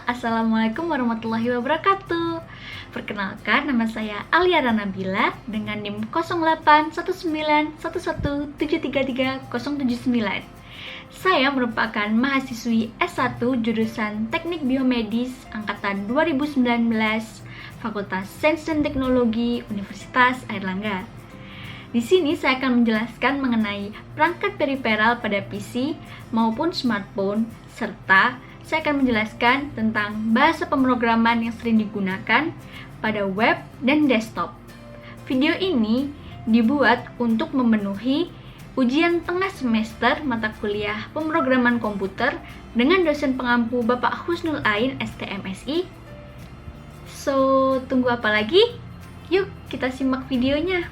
Assalamualaikum warahmatullahi wabarakatuh. Perkenalkan, nama saya Aliara Nabila dengan NIM 081911733079. Saya merupakan mahasiswi S1 jurusan Teknik Biomedis angkatan 2019, Fakultas Sains dan Teknologi Universitas Airlangga. Di sini saya akan menjelaskan mengenai perangkat periferal pada PC maupun smartphone, serta saya akan menjelaskan tentang bahasa pemrograman yang sering digunakan pada web dan desktop. Video ini dibuat untuk memenuhi ujian tengah semester mata kuliah pemrograman komputer dengan dosen pengampu Bapak Husnul Ain STMSI. So, tunggu apa lagi? Yuk kita simak videonya.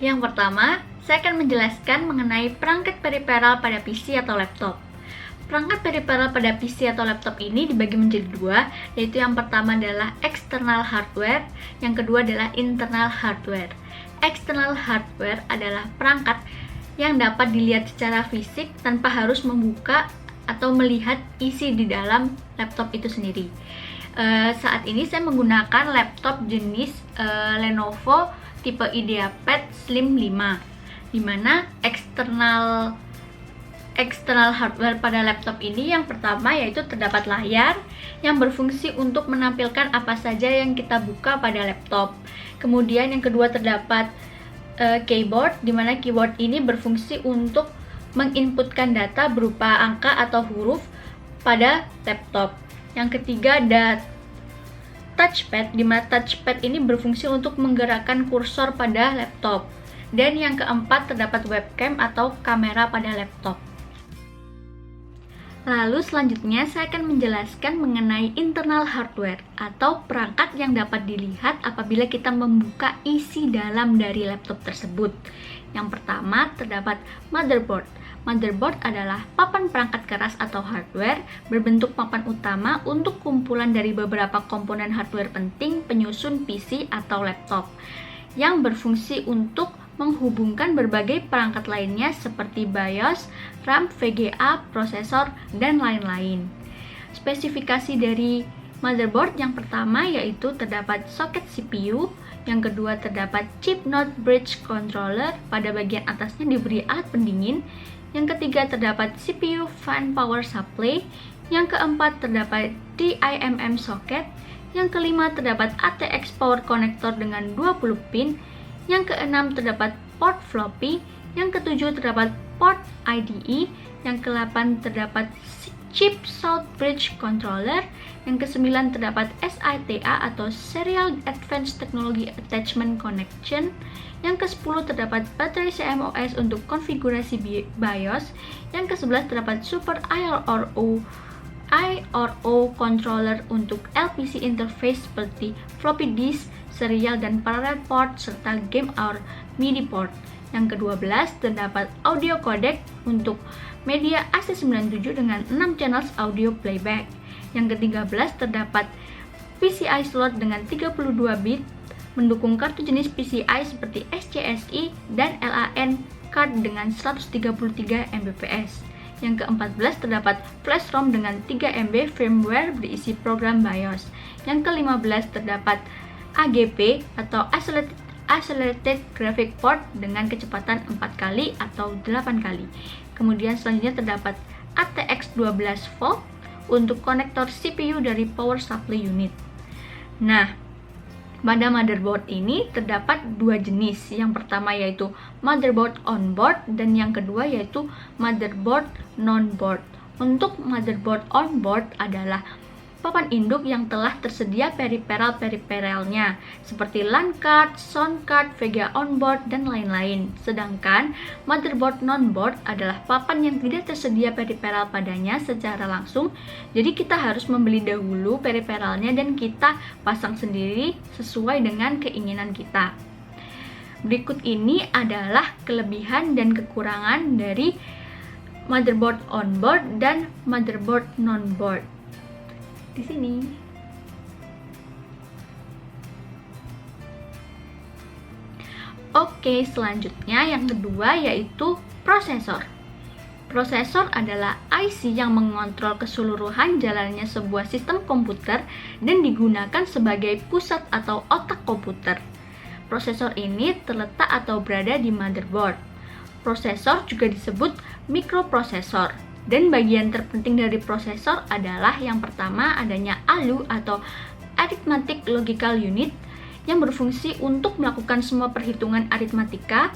Yang pertama, saya akan menjelaskan mengenai perangkat periferal pada PC atau laptop. Perangkat periferal pada PC atau laptop ini dibagi menjadi dua, yaitu yang pertama adalah external hardware, yang kedua adalah internal hardware. External hardware adalah perangkat yang dapat dilihat secara fisik tanpa harus membuka atau melihat isi di dalam laptop itu sendiri. Saat ini saya menggunakan laptop jenis Lenovo tipe IdeaPad Slim 5, di mana external hardware pada laptop ini yang pertama yaitu terdapat layar yang berfungsi untuk menampilkan apa saja yang kita buka pada laptop. Kemudian yang kedua terdapat keyboard, di mana keyboard ini berfungsi untuk menginputkan data berupa angka atau huruf pada laptop. Yang ketiga ada touchpad, di mana touchpad ini berfungsi untuk menggerakkan kursor pada laptop. Dan yang keempat terdapat webcam atau kamera pada laptop. Lalu selanjutnya saya akan menjelaskan mengenai internal hardware atau perangkat yang dapat dilihat apabila kita membuka isi dalam dari laptop tersebut. Yang pertama terdapat motherboard. Motherboard adalah papan perangkat keras atau hardware berbentuk papan utama untuk kumpulan dari beberapa komponen hardware penting penyusun PC atau laptop yang berfungsi untuk menghubungkan berbagai perangkat lainnya seperti BIOS, RAM, VGA, prosesor, dan lain-lain. Spesifikasi dari motherboard yang pertama yaitu terdapat soket CPU, yang kedua terdapat chip not bridge controller, pada bagian atasnya diberi alat pendingin, yang ketiga terdapat CPU fan power supply, yang keempat terdapat DIMM socket, yang kelima terdapat ATX power connector dengan 20 pin, yang keenam terdapat port floppy, yang ketujuh terdapat port IDE, yang ke-8 terdapat chip South Bridge Controller, yang ke-9 terdapat SATA atau Serial Advanced Technology Attachment Connection, yang ke-10 terdapat baterai CMOS untuk konfigurasi BIOS, yang ke-11 terdapat Super IRO controller untuk LPC interface seperti floppy disk, serial dan parallel port, serta game or MIDI port. Yang ke-12 terdapat audio codec untuk media AC97 dengan 6 channels audio playback. Yang ke-13 terdapat PCI slot dengan 32 bit mendukung kartu jenis PCI seperti SCSI dan LAN card dengan 133 Mbps. Yang ke-14 terdapat flash ROM dengan 3 MB firmware berisi program BIOS. Yang ke-15 terdapat AGP atau Accelerated Graphic Port dengan kecepatan 4 kali atau 8 kali. Kemudian selanjutnya terdapat ATX 12 volt untuk konektor CPU dari power supply unit. Nah, pada motherboard ini terdapat dua jenis. Yang pertama yaitu motherboard on-board dan yang kedua yaitu motherboard non-board. Untuk motherboard on-board adalah papan induk yang telah tersedia periferalnya seperti LAN card, sound card, VGA onboard, dan lain-lain. Sedangkan motherboard non-board adalah papan yang tidak tersedia periferal padanya secara langsung, jadi kita harus membeli dahulu periferalnya dan kita pasang sendiri sesuai dengan keinginan kita. Berikut ini adalah kelebihan dan kekurangan dari motherboard onboard dan motherboard non-board. Di sini. Oke, selanjutnya yang kedua yaitu prosesor. Prosesor adalah IC yang mengontrol keseluruhan jalannya sebuah sistem komputer dan digunakan sebagai pusat atau otak komputer. Prosesor ini terletak atau berada di motherboard. Prosesor juga disebut mikroprosesor, dan bagian terpenting dari prosesor adalah yang pertama adanya ALU atau Arithmetic Logical Unit yang berfungsi untuk melakukan semua perhitungan aritmatika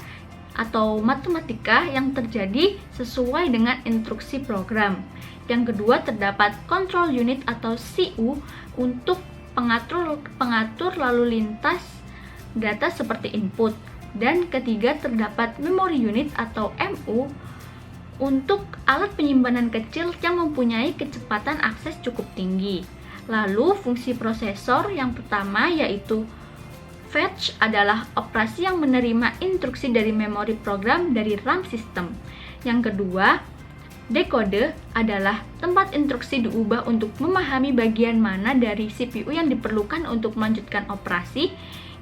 atau matematika yang terjadi sesuai dengan instruksi program. Yang kedua terdapat Control Unit atau CU untuk pengatur lalu lintas data seperti input. Dan ketiga terdapat Memory Unit atau MU untuk alat penyimpanan kecil yang mempunyai kecepatan akses cukup tinggi. Lalu fungsi prosesor yang pertama yaitu fetch adalah operasi yang menerima instruksi dari memori program dari RAM sistem. Yang kedua, decode adalah tempat instruksi diubah untuk memahami bagian mana dari CPU yang diperlukan untuk melanjutkan operasi.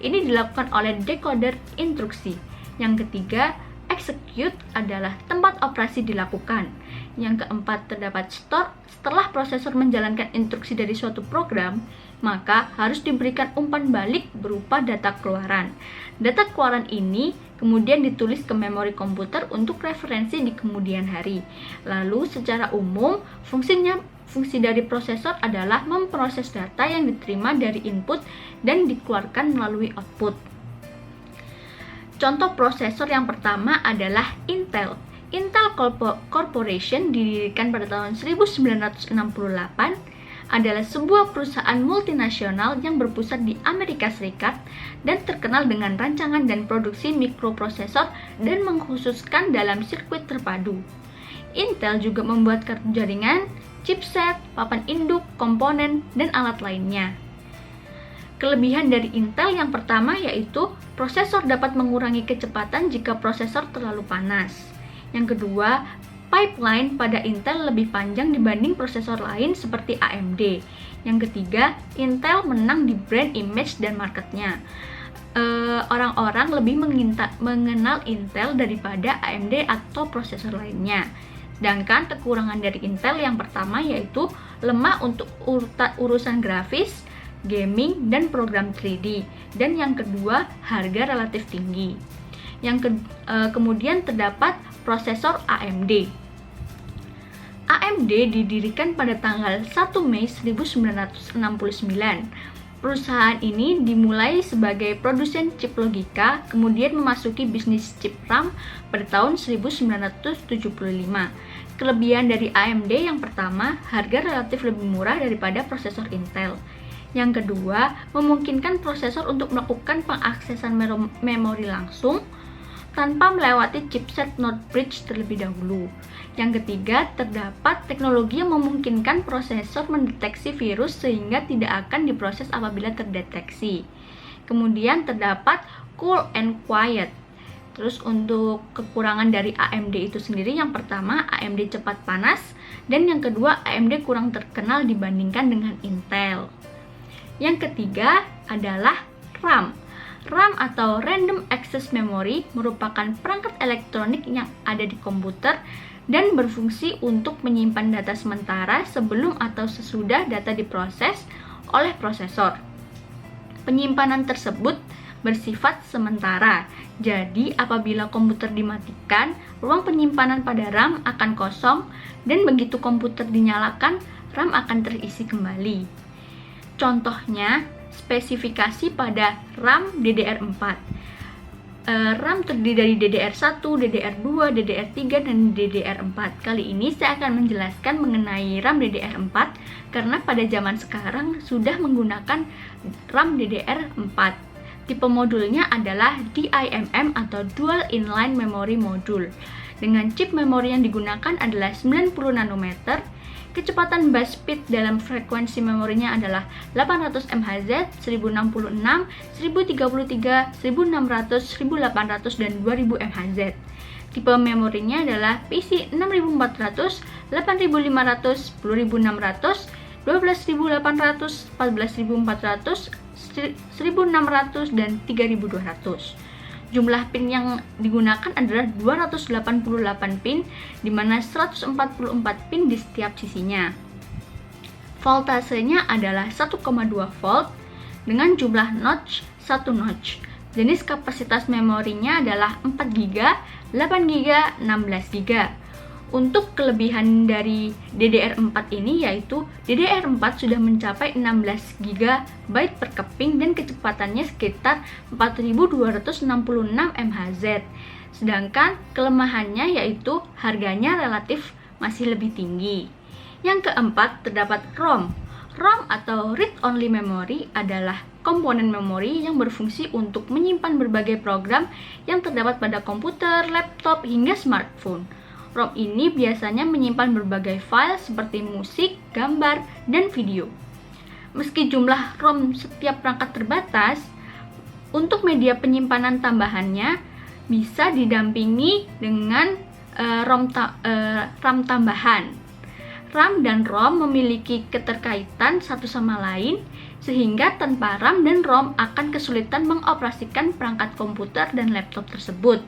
Ini dilakukan oleh decoder instruksi. Yang ketiga, execute adalah tempat operasi dilakukan. Yang keempat, terdapat store. Setelah prosesor menjalankan instruksi dari suatu program, maka harus diberikan umpan balik berupa data keluaran. Data keluaran ini kemudian ditulis ke memori komputer untuk referensi di kemudian hari. Lalu secara umum, fungsi dari prosesor adalah memproses data yang diterima dari input dan dikeluarkan melalui output. Contoh prosesor yang pertama adalah Intel. Intel Corporation didirikan pada tahun 1968, adalah sebuah perusahaan multinasional yang berpusat di Amerika Serikat dan terkenal dengan rancangan dan produksi mikroprosesor dan mengkhususkan dalam sirkuit terpadu. Intel juga membuat kartu jaringan, chipset, papan induk, komponen, dan alat lainnya. Kelebihan dari Intel yang pertama yaitu prosesor dapat mengurangi kecepatan jika prosesor terlalu panas. Yang kedua, pipeline pada Intel lebih panjang dibanding prosesor lain seperti AMD. Yang ketiga, Intel menang di brand image dan marketnya. Orang-orang lebih mengenal Intel daripada AMD atau prosesor lainnya. Sedangkan kekurangan dari Intel yang pertama yaitu lemah untuk urusan grafis, gaming, dan program 3D. Dan yang kedua, harga relatif tinggi. Kemudian terdapat prosesor AMD. AMD didirikan pada tanggal 1 Mei 1969. Perusahaan ini dimulai sebagai produsen chip logika, kemudian memasuki bisnis chip RAM pada tahun 1975. Kelebihan dari AMD yang pertama, harga relatif lebih murah daripada prosesor Intel. Yang kedua, memungkinkan prosesor untuk melakukan pengaksesan memori langsung tanpa melewati chipset not bridge terlebih dahulu. Yang ketiga, terdapat teknologi yang memungkinkan prosesor mendeteksi virus sehingga tidak akan diproses apabila terdeteksi. Kemudian terdapat cool and quiet. Terus untuk kekurangan dari AMD itu sendiri, yang pertama AMD cepat panas, dan yang kedua AMD kurang terkenal dibandingkan dengan Intel. Yang ketiga adalah RAM. RAM atau Random Access Memory merupakan perangkat elektronik yang ada di komputer dan berfungsi untuk menyimpan data sementara sebelum atau sesudah data diproses oleh prosesor. Penyimpanan tersebut bersifat sementara. Jadi, apabila komputer dimatikan, ruang penyimpanan pada RAM akan kosong dan begitu komputer dinyalakan, RAM akan terisi kembali. Contohnya, spesifikasi pada RAM DDR4. RAM terdiri dari DDR1, DDR2, DDR3, dan DDR4. Kali ini saya akan menjelaskan mengenai RAM DDR4 karena pada zaman sekarang sudah menggunakan RAM DDR4. Tipe modulnya adalah DIMM atau Dual Inline Memory Module. Dengan chip memori yang digunakan adalah 90 nanometer. Kecepatan bus speed dalam frekuensi memorinya adalah 800 MHz, 1066, 1033, 1600, 1800, dan 2000 MHz. Tipe memorinya adalah PC 6400, 8500, 10600, 12800, 14400, 1600, dan 3200. Jumlah pin yang digunakan adalah 288 pin, di mana 144 pin di setiap sisinya. Voltasenya adalah 1,2 volt dengan jumlah notch 1 notch. Jenis kapasitas memorinya adalah 4 GB, 8 GB, 16 GB. Untuk kelebihan dari DDR4 ini yaitu DDR4 sudah mencapai 16 GB per keping dan kecepatannya sekitar 4266 MHz. Sedangkan kelemahannya yaitu harganya relatif masih lebih tinggi. Yang keempat, terdapat ROM. ROM atau Read Only Memory adalah komponen memori yang berfungsi untuk menyimpan berbagai program yang terdapat pada komputer, laptop, hingga smartphone. ROM ini biasanya menyimpan berbagai file seperti musik, gambar, dan video. Meski jumlah ROM setiap perangkat terbatas, untuk media penyimpanan tambahannya bisa didampingi dengan RAM tambahan. RAM dan ROM memiliki keterkaitan satu sama lain, sehingga tanpa RAM dan ROM akan kesulitan mengoperasikan perangkat komputer dan laptop tersebut.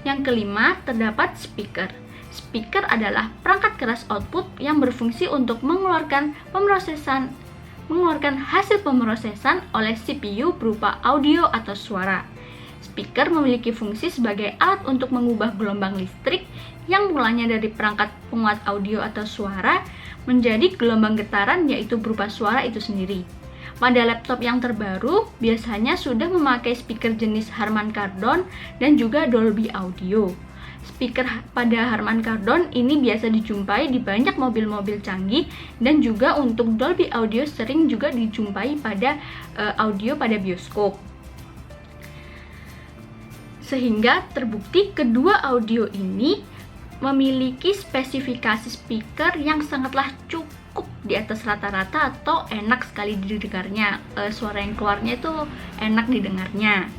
Yang kelima, terdapat speaker. Speaker adalah perangkat keras output yang berfungsi untuk mengeluarkan hasil pemrosesan oleh CPU berupa audio atau suara. Speaker memiliki fungsi sebagai alat untuk mengubah gelombang listrik yang mulanya dari perangkat penguat audio atau suara menjadi gelombang getaran, yaitu berupa suara itu sendiri. Pada laptop yang terbaru biasanya sudah memakai speaker jenis Harman Kardon dan juga Dolby Audio. Speaker pada Harman Kardon ini biasa dijumpai di banyak mobil-mobil canggih, dan juga untuk Dolby Audio sering juga dijumpai pada audio pada bioskop. Sehingga terbukti kedua audio ini memiliki spesifikasi speaker yang sangatlah cukup di atas rata-rata atau enak sekali didengarnya. Suara yang keluarnya itu enak didengarnya.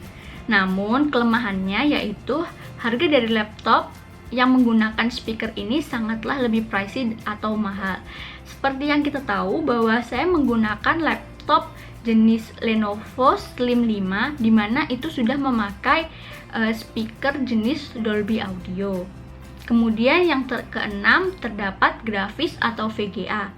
Namun kelemahannya yaitu harga dari laptop yang menggunakan speaker ini sangatlah lebih pricey atau mahal. Seperti yang kita tahu bahwa saya menggunakan laptop jenis Lenovo Slim 5, di mana itu sudah memakai speaker jenis Dolby Audio. Kemudian yang keenam, terdapat grafis atau VGA.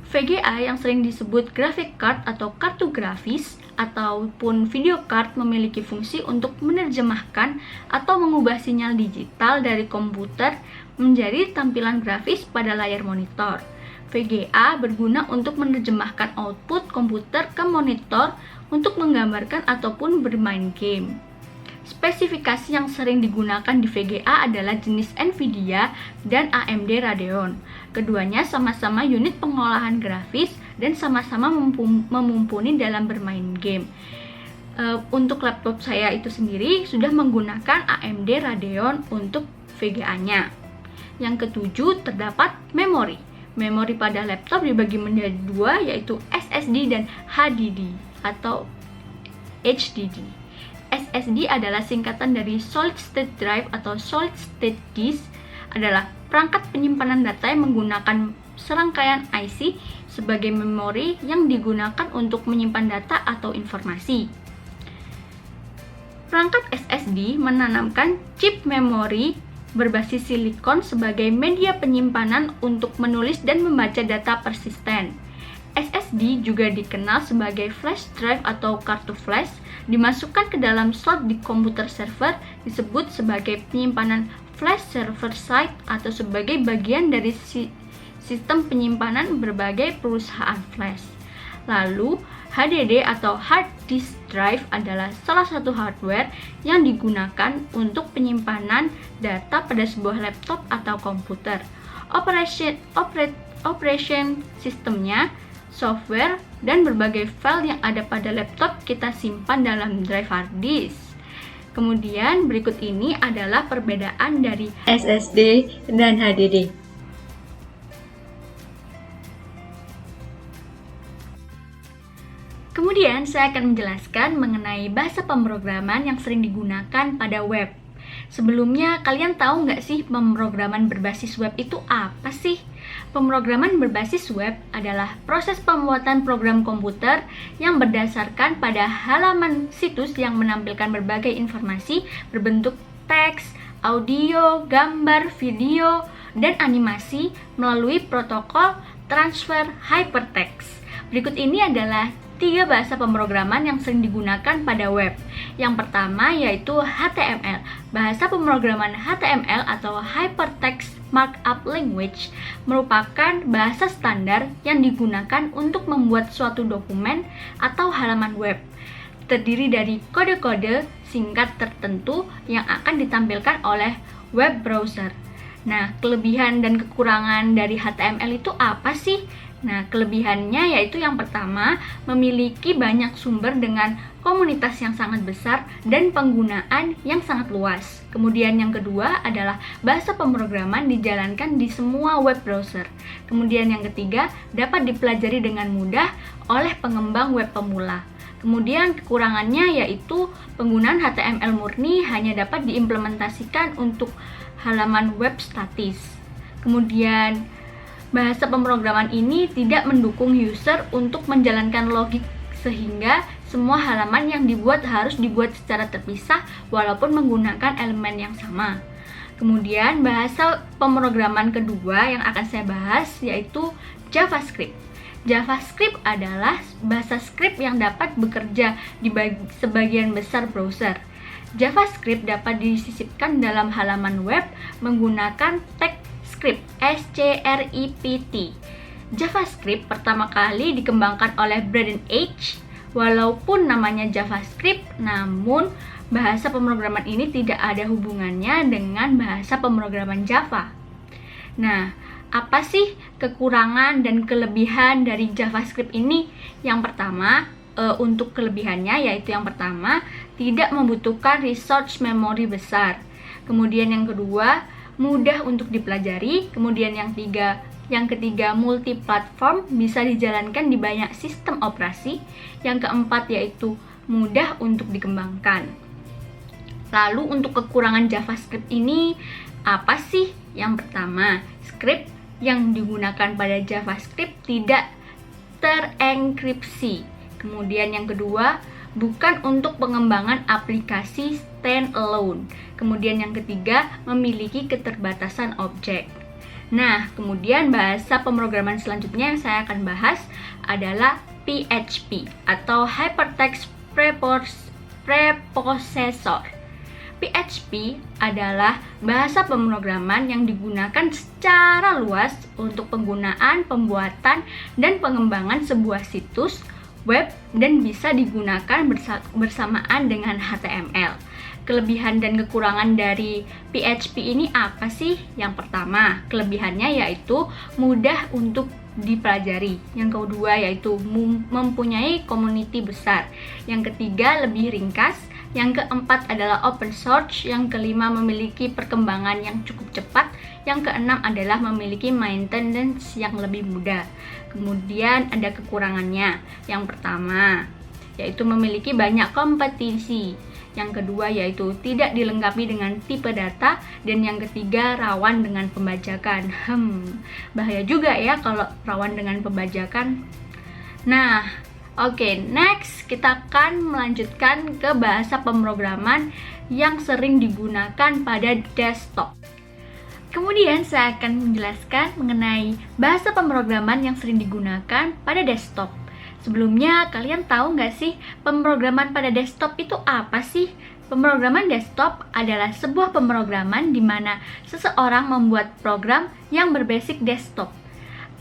VGA yang sering disebut graphic card atau kartu grafis ataupun video card memiliki fungsi untuk menerjemahkan atau mengubah sinyal digital dari komputer menjadi tampilan grafis pada layar monitor. VGA berguna untuk menerjemahkan output komputer ke monitor untuk menggambarkan ataupun bermain game. Spesifikasi yang sering digunakan di VGA adalah jenis Nvidia dan AMD Radeon. Keduanya sama-sama unit pengolahan grafis dan sama-sama memumpuni dalam bermain game. Untuk laptop saya itu sendiri sudah menggunakan AMD Radeon untuk VGA-nya. Yang ketujuh, terdapat memori. Memori pada laptop dibagi menjadi dua, yaitu SSD dan HDD atau HDD. SSD adalah singkatan dari Solid State Drive atau Solid State Disk, adalah perangkat penyimpanan data yang menggunakan serangkaian IC sebagai memori yang digunakan untuk menyimpan data atau informasi. Perangkat SSD menanamkan chip memori berbasis silikon sebagai media penyimpanan untuk menulis dan membaca data persisten. SSD juga dikenal sebagai flash drive atau kartu flash, dimasukkan ke dalam slot di komputer server, disebut sebagai penyimpanan flash server side atau sebagai bagian dari sistem penyimpanan berbagai perusahaan flash. Lalu, HDD atau hard disk drive adalah salah satu hardware yang digunakan untuk penyimpanan data pada sebuah laptop atau komputer. Operation sistemnya, software, dan berbagai file yang ada pada laptop kita simpan dalam drive hard disk. Kemudian berikut ini adalah perbedaan dari SSD dan HDD. Kemudian saya akan menjelaskan mengenai bahasa pemrograman yang sering digunakan pada web. Sebelumnya, kalian tahu nggak sih pemrograman berbasis web itu apa sih? Pemrograman berbasis web adalah proses pembuatan program komputer yang berdasarkan pada halaman situs yang menampilkan berbagai informasi berbentuk teks, audio, gambar, video, dan animasi melalui protokol transfer hypertext. Berikut ini adalah 3 bahasa pemrograman yang sering digunakan pada web. Yang pertama yaitu HTML. Bahasa pemrograman HTML atau Hypertext Markup Language merupakan bahasa standar yang digunakan untuk membuat suatu dokumen atau halaman web. Terdiri dari kode-kode singkat tertentu yang akan ditampilkan oleh web browser. Nah, kelebihan dan kekurangan dari HTML itu apa sih? Nah, kelebihannya yaitu yang pertama, memiliki banyak sumber dengan komunitas yang sangat besar dan penggunaan yang sangat luas. Kemudian yang kedua adalah bahasa pemrograman dijalankan di semua web browser. Kemudian yang ketiga, dapat dipelajari dengan mudah oleh pengembang web pemula. Kemudian kekurangannya yaitu penggunaan HTML murni hanya dapat diimplementasikan untuk halaman web statis. Kemudian bahasa pemrograman ini tidak mendukung user untuk menjalankan logik sehingga semua halaman yang dibuat harus dibuat secara terpisah walaupun menggunakan elemen yang sama. Kemudian bahasa pemrograman kedua yang akan saya bahas yaitu JavaScript. JavaScript adalah bahasa script yang dapat bekerja di sebagian besar browser. JavaScript dapat disisipkan dalam halaman web menggunakan tag script, script. JavaScript pertama kali dikembangkan oleh Braden H. Walaupun namanya JavaScript, namun bahasa pemrograman ini tidak ada hubungannya dengan bahasa pemrograman Java. Nah, apa sih kekurangan dan kelebihan dari JavaScript ini? Yang pertama, untuk kelebihannya yaitu yang pertama, tidak membutuhkan resource memory besar. Kemudian yang kedua, mudah untuk dipelajari. Kemudian yang ketiga multi-platform, bisa dijalankan di banyak sistem operasi. Yang keempat yaitu mudah untuk dikembangkan. Lalu untuk kekurangan JavaScript ini apa sih? Yang pertama, script yang digunakan pada JavaScript tidak terenkripsi. Kemudian yang kedua, bukan untuk pengembangan aplikasi standalone. Kemudian yang ketiga, memiliki keterbatasan objek. Nah, kemudian bahasa pemrograman selanjutnya yang saya akan bahas adalah PHP atau Hypertext Preprocessor. PHP adalah bahasa pemrograman yang digunakan secara luas untuk penggunaan, pembuatan, dan pengembangan sebuah situs web dan bisa digunakan bersamaan dengan HTML. Kelebihan dan kekurangan dari PHP ini apa sih? Yang pertama, kelebihannya yaitu mudah untuk dipelajari. Yang kedua yaitu mempunyai community besar. Yang ketiga, lebih ringkas. Yang keempat adalah open source. Yang kelima, memiliki perkembangan yang cukup cepat. Yang keenam adalah memiliki maintenance yang lebih mudah. Kemudian ada kekurangannya. Yang pertama yaitu memiliki banyak kompetisi. Yang kedua yaitu tidak dilengkapi dengan tipe data. Dan yang ketiga, rawan dengan pembajakan. Bahaya juga ya kalau rawan dengan pembajakan. Nah, oke, next kita akan melanjutkan ke bahasa pemrograman yang sering digunakan pada desktop. Kemudian saya akan menjelaskan mengenai bahasa pemrograman yang sering digunakan pada desktop. Sebelumnya, kalian tahu nggak sih pemrograman pada desktop itu apa sih? Pemrograman desktop adalah sebuah pemrograman di mana seseorang membuat program yang berbasis desktop.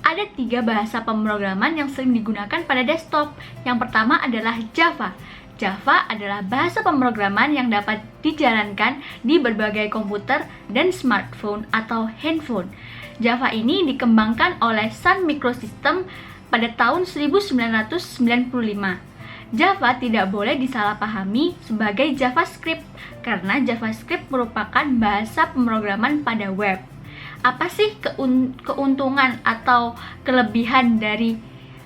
Ada 3 bahasa pemrograman yang sering digunakan pada desktop. Yang pertama adalah Java. Java adalah bahasa pemrograman yang dapat dijalankan di berbagai komputer dan smartphone atau handphone. Java ini dikembangkan oleh Sun Microsystems pada tahun 1995. Java tidak boleh disalahpahami sebagai JavaScript karena JavaScript merupakan bahasa pemrograman pada web. Apa sih keuntungan atau kelebihan dari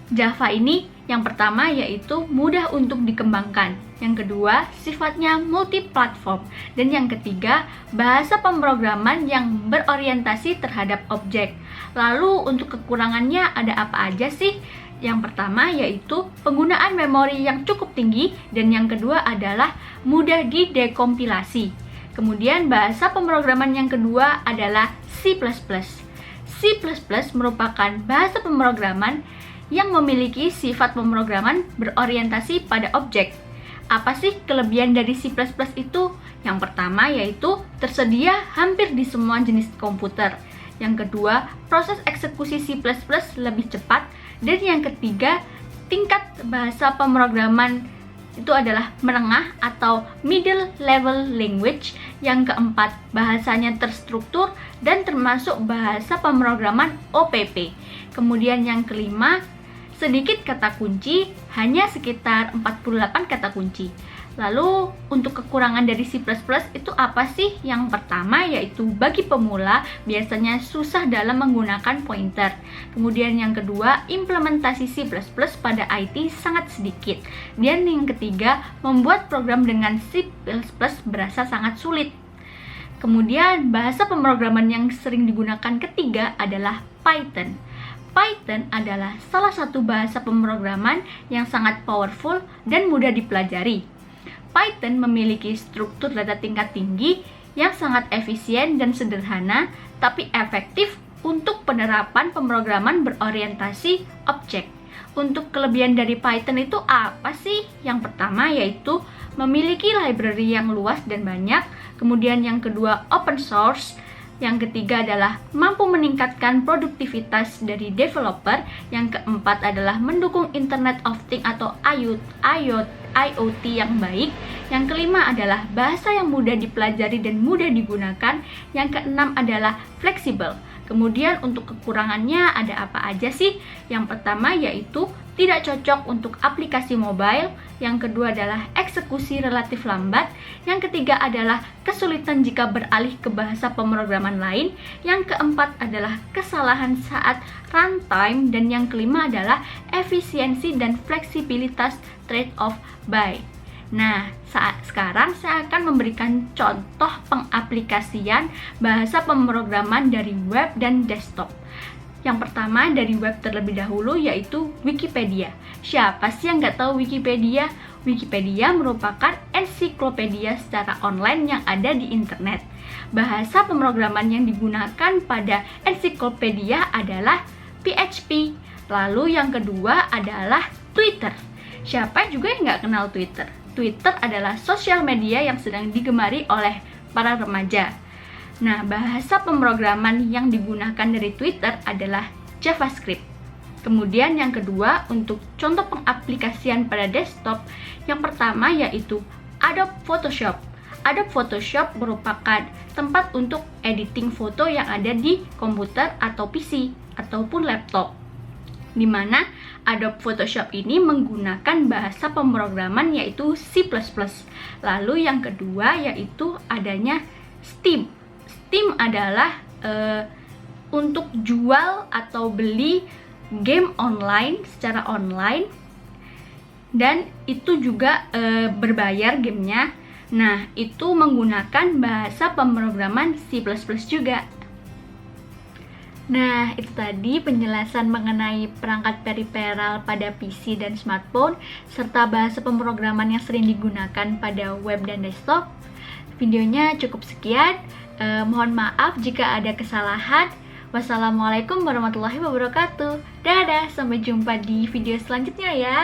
Java ini? Yang pertama yaitu mudah untuk dikembangkan. Yang kedua, sifatnya multi-platform. Dan yang ketiga, bahasa pemrograman yang berorientasi terhadap objek. Lalu untuk kekurangannya ada apa aja sih? Yang pertama yaitu penggunaan memori yang cukup tinggi, dan yang kedua adalah mudah didekompilasi. Kemudian bahasa pemrograman yang kedua adalah C++. C++ merupakan bahasa pemrograman yang memiliki sifat pemrograman berorientasi pada objek. Apa sih kelebihan dari C++ itu? Yang pertama yaitu tersedia hampir di semua jenis komputer. Yang kedua, proses eksekusi C++ lebih cepat. Dan yang ketiga, tingkat bahasa pemrograman itu adalah menengah atau middle level language. Yang keempat, bahasanya terstruktur dan termasuk bahasa pemrograman OPP. Kemudian yang kelima, sedikit kata kunci, hanya sekitar 48 kata kunci. Lalu untuk kekurangan dari C++ itu apa sih? Yang pertama yaitu bagi pemula biasanya susah dalam menggunakan pointer. Kemudian yang kedua, implementasi C++ pada IT sangat sedikit. Dan yang ketiga, membuat program dengan C++ berasa sangat sulit. Kemudian bahasa pemrograman yang sering digunakan ketiga adalah Python. Python adalah salah satu bahasa pemrograman yang sangat powerful dan mudah dipelajari. Python memiliki struktur data tingkat tinggi yang sangat efisien dan sederhana, tapi efektif untuk penerapan pemrograman berorientasi objek. Untuk kelebihan dari Python itu apa sih? Yang pertama yaitu memiliki library yang luas dan banyak. Kemudian yang kedua, open source. Yang ketiga adalah mampu meningkatkan produktivitas dari developer. Yang keempat adalah mendukung Internet of Things atau IoT yang baik. Yang kelima adalah bahasa yang mudah dipelajari dan mudah digunakan. Yang keenam adalah fleksibel. Kemudian untuk kekurangannya ada apa aja sih? Yang pertama yaitu tidak cocok untuk aplikasi mobile. Yang kedua adalah eksekusi relatif lambat. Yang ketiga adalah kesulitan jika beralih ke bahasa pemrograman lain. Yang keempat adalah kesalahan saat runtime. Dan yang kelima adalah efisiensi dan fleksibilitas trade-off by. Nah, sekarang saya akan memberikan contoh pengaplikasian bahasa pemrograman dari web dan desktop. Yang pertama dari web terlebih dahulu yaitu Wikipedia. Siapa sih yang nggak tahu Wikipedia? Wikipedia merupakan ensiklopedia secara online yang ada di internet. Bahasa pemrograman yang digunakan pada ensiklopedia adalah PHP. Lalu yang kedua adalah Twitter. Siapa juga yang nggak kenal Twitter? Twitter adalah sosial media yang sedang digemari oleh para remaja. Nah, bahasa pemrograman yang digunakan dari Twitter adalah JavaScript. Kemudian yang kedua, untuk contoh pengaplikasian pada desktop, yang pertama yaitu Adobe Photoshop. Adobe Photoshop merupakan tempat untuk editing foto yang ada di komputer atau PC ataupun laptop, di mana Adobe Photoshop ini menggunakan bahasa pemrograman yaitu C++. Lalu yang kedua yaitu adanya Steam. Steam adalah untuk jual atau beli game online secara online, dan itu juga berbayar gamenya. Nah, itu menggunakan bahasa pemrograman C++ juga. Nah, itu tadi penjelasan mengenai perangkat periferal pada PC dan smartphone, serta bahasa pemrograman yang sering digunakan pada web dan desktop. Videonya cukup sekian. Mohon maaf jika ada kesalahan. Wassalamualaikum warahmatullahi wabarakatuh. Dadah, sampai jumpa di video selanjutnya ya.